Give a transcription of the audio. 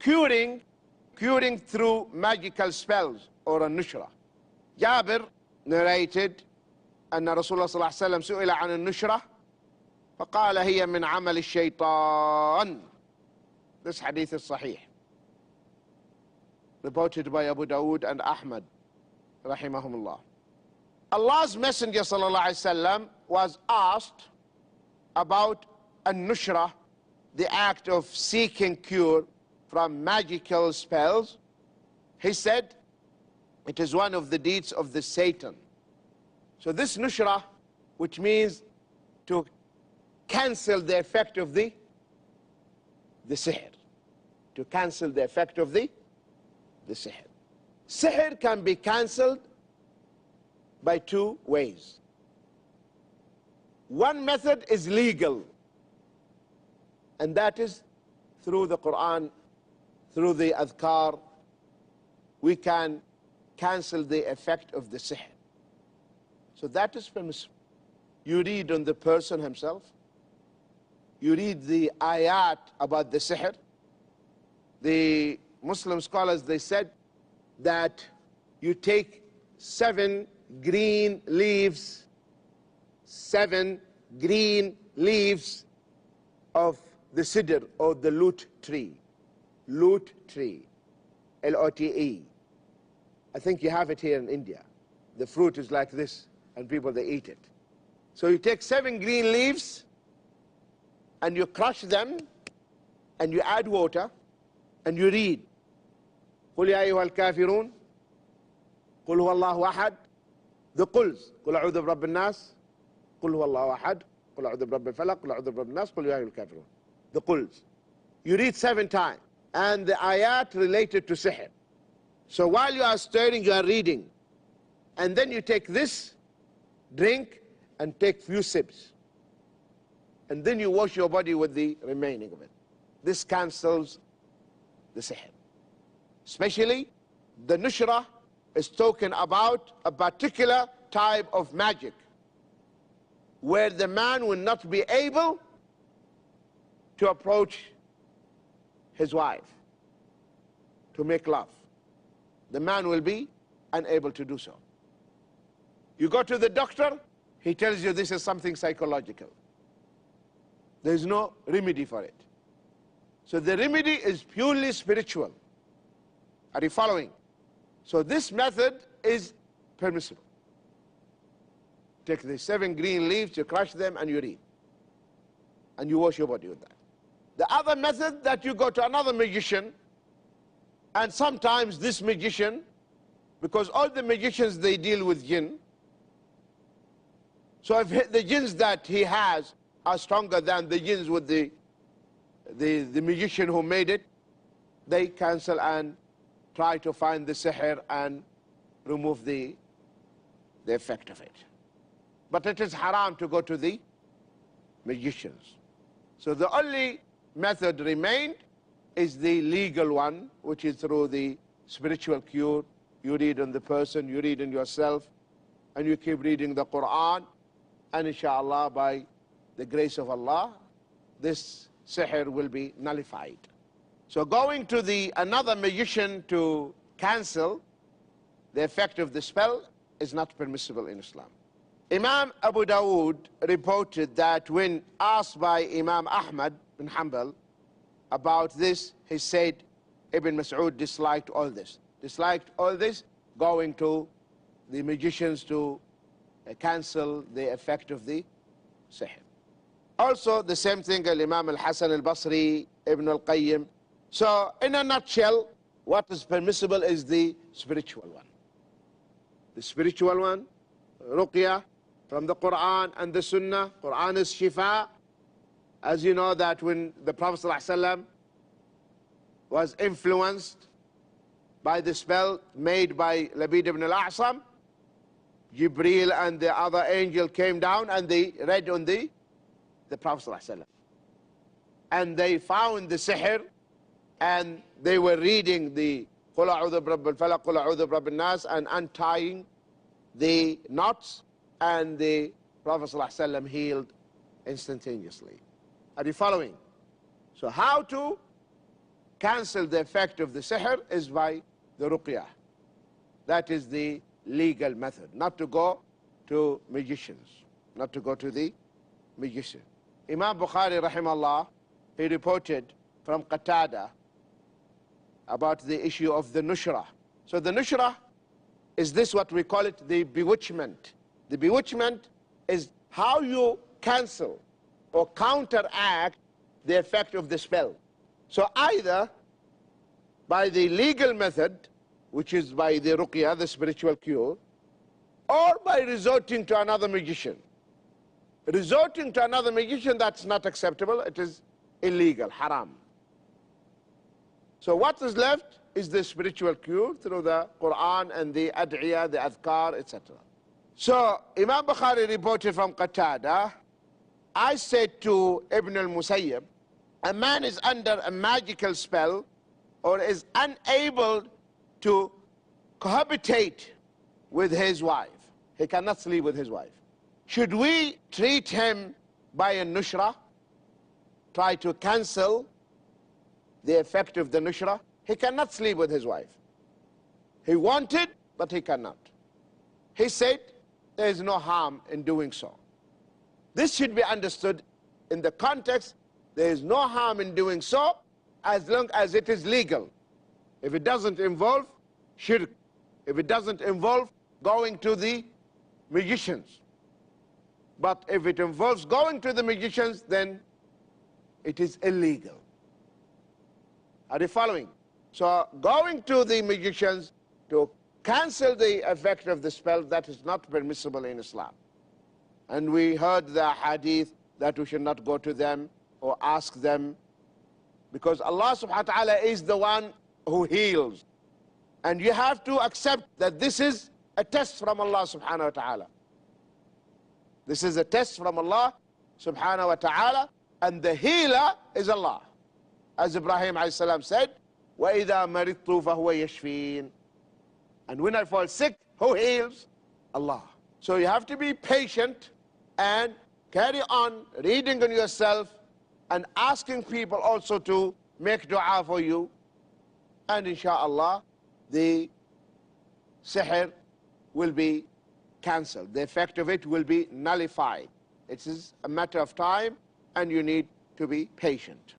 curing through magical spells or a nushra. Jabir narrated أن رسول الله صلى الله عليه وسلم سئل عن النشرة فقال هي من عمل الشيطان. This hadith is sahih, reported by Abu Dawood and Ahmad rahimahumullah. Allah's Messenger sallallahu alaihi wasallam was asked about an-nushra, the act of seeking cure from magical spells. He said it is one of the deeds of the Satan. So this nushra, which means to cancel the effect of the sihr, to cancel the effect of the sihr. Sihr can be cancelled by two ways. One method is legal, and that is through the Quran, through the adhkar. We can cancel the effect of the sihr. So that is permissible. You read on the person himself. You read the ayat about the sihr. The Muslim scholars, they said that you take 7 green leaves, 7 green leaves of the sidr or the loot tree. Loot tree, L-O-T-E. I think you have it here in India. The fruit is like this, and people, they eat it. So you take 7 green leaves, and you crush them, and you add water, and you read, قُلْ يَا أَيُّهَا الْكَافِرُونَ قُلْ هُوَ اللَّهُ أَحَدٌ. The quls, قُلْ أَعُوذُ بِرَبِّ النَّاسِ قُلْ هُوَ اللَّهُ أَحَدٌ قُلْ أَعُوذُ بِرَبِّ الْفَلَقِ قُلْ أَعُوذُ بِرَبِّ النَّاسِ قُلْ يَا أَيُّهَا الْكَافِرُونَ. The quls. You read 7 times, and the ayat related to sihr. So while you are stirring, you are reading, and then you take this, drink, and take few sips, and then you wash your body with the remaining of it. This cancels the sihr. Especially, the nushra is talking about a particular type of magic where the man will not be able to approach his wife to make love. The man will be unable to do so. You go to the doctor, he tells you this is something psychological. There is no remedy for it. So the remedy is purely spiritual. Are you following? So this method is permissible. Take the 7 green leaves, you crush them, and you read. And you wash your body with that. The other method, that you go to another magician, and sometimes this magician, because all the magicians, they deal with jinn. So if the jinns that he has are stronger than the jinns with the magician who made it, they cancel and try to find the sihr and remove the effect of it. But it is haram to go to the magicians. So the only method remained is the legal one, which is through the spiritual cure. You read on the person, you read on yourself, and you keep reading the Quran, and inshallah, by the grace of Allah, this sihr will be nullified. So going to another magician to cancel the effect of the spell is not permissible in Islam. Imam Abu Dawood reported that when asked by Imam Ahmad bin Hanbal about this, he said Ibn Mas'ud disliked all this. Disliked all this, going to the magicians to cancel the effect of the sihr. Also the same thing, Imam al-Hasan al-Basri, Ibn al-Qayyim. So in a nutshell, what is permissible is the spiritual one. The spiritual one, ruqya, from the Quran and the Sunnah. Quran is shifa. As you know that when the Prophet ﷺ was influenced by the spell made by Labid ibn al-A'sam, Jibreel and the other angel came down and they read on the Prophet ﷺ. And they found the sihr, and they were reading the قُلْ أَعُوذُ بِرَبِّ الْفَلَقِ قُلْ أَعُوذُ بِرَبِّ النَّاسِ and untying the knots, and the Prophet ﷺ healed instantaneously. Are you following? So how to cancel the effect of the sihr is by the ruqyah. That is the legal method, not to go to magicians, not to go to the magician. Imam Bukhari rahimahullah, he reported from Qatada about the issue of the nushra. So the nushra is this, what we call it, the bewitchment. The bewitchment is how you cancel or counteract the effect of the spell. So either by the legal method, which is by the ruqyah, the spiritual cure, or by resorting to another magician. Resorting to another magician, that's not acceptable. It is illegal, haram. So what is left is the spiritual cure through the Quran and the ad'iyah, the adhkar, etc. So Imam Bukhari reported from Qatada, I said to Ibn al-Musayyib, a man is under a magical spell or is unable to cohabitate with his wife. He cannot sleep with his wife. Should we treat him by a nushra? Try to cancel the effect of the nushra? He cannot sleep with his wife. He wanted, but he cannot. He said, there is no harm in doing so. This should be understood in the context, there is no harm in doing so as long as it is legal. If it doesn't involve shirk, if it doesn't involve going to the magicians. But if it involves going to the magicians, then it is illegal. Are you following? So going to the magicians to cancel the effect of the spell, that is not permissible in Islam. And we heard the hadith that we should not go to them or ask them, because Allah subhanahu wa ta'ala is the one who heals. And you have to accept that this is a test from Allah subhanahu wa ta'ala. This is a test from Allah subhanahu wa ta'ala, and the healer is Allah. As Ibrahim alayhi salam said, وَإِذَا مَرِضْتُ فَهُوَ يَشْفِينَ. And when I fall sick, who heals? Allah. So you have to be patient and carry on reading on yourself and asking people also to make dua for you. And inshallah, the sihr will be cancelled. The effect of it will be nullified. It is a matter of time, and you need to be patient.